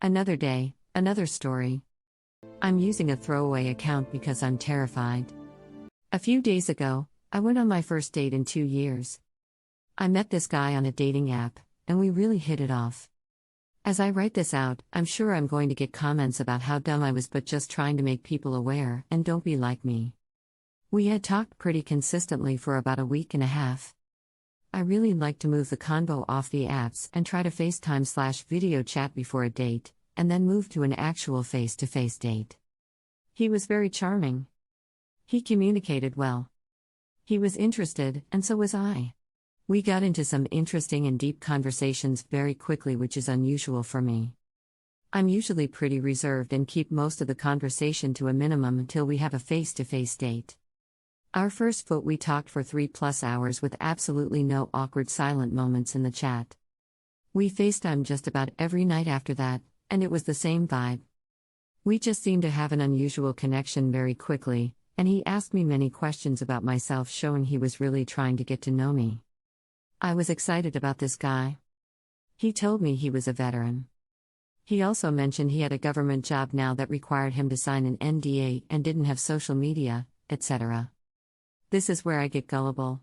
Another day, another story. I'm using a throwaway account because I'm terrified. A few days ago, I went on my first date in 2 years. I met this guy on a dating app, and we really hit it off. As I write this out, I'm sure I'm going to get comments about how dumb I was, but just trying to make people aware and don't be like me. We had talked pretty consistently for about a week and a half. I really like to move the convo off the apps and try to FaceTime/video chat before a date, and then move to an actual face-to-face date. He was very charming. He communicated well. He was interested, and so was I. We got into some interesting and deep conversations very quickly, which is unusual for me. I'm usually pretty reserved and keep most of the conversation to a minimum until we have a face-to-face date. Our first foot we talked for 3+ hours with absolutely no awkward silent moments in the chat. We FaceTimed just about every night after that, and it was the same vibe. We just seemed to have an unusual connection very quickly, and he asked me many questions about myself, showing he was really trying to get to know me. I was excited about this guy. He told me he was a veteran. He also mentioned he had a government job now that required him to sign an NDA and didn't have social media, etc. This is where I get gullible.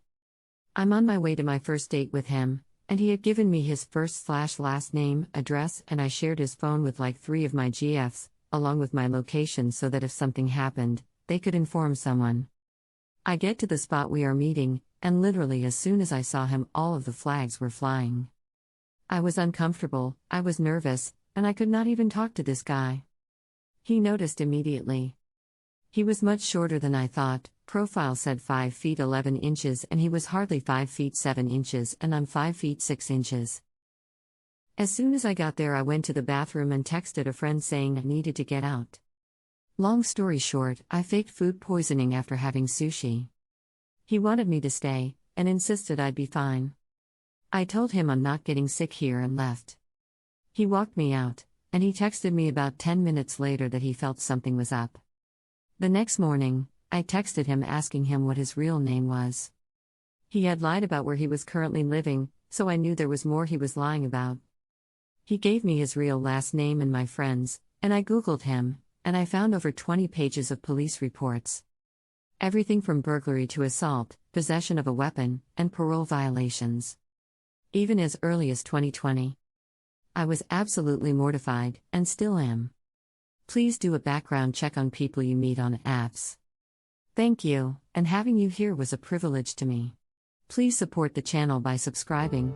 I'm on my way to my first date with him, and he had given me his first/last name, address, and I shared his phone with like 3 of my GFs, along with my location so that if something happened, they could inform someone. I get to the spot we are meeting, and literally as soon as I saw him, all of the flags were flying. I was uncomfortable, I was nervous, and I could not even talk to this guy. He noticed immediately. He was much shorter than I thought. Profile said 5 feet 11 inches, and he was hardly 5 feet 7 inches, and I'm 5 feet 6 inches. As soon as I got there, I went to the bathroom and texted a friend saying I needed to get out. Long story short, I faked food poisoning after having sushi. He wanted me to stay, and insisted I'd be fine. I told him I'm not getting sick here and left. He walked me out, and he texted me about 10 minutes later that he felt something was up. The next morning, I texted him asking him what his real name was. He had lied about where he was currently living, so I knew there was more he was lying about. He gave me his real last name and my friend's, and I Googled him, and I found over 20 pages of police reports. Everything from burglary to assault, possession of a weapon, and parole violations. Even as early as 2020. I was absolutely mortified, and still am. Please do a background check on people you meet on apps. Thank you, and having you here was a privilege to me. Please support the channel by subscribing.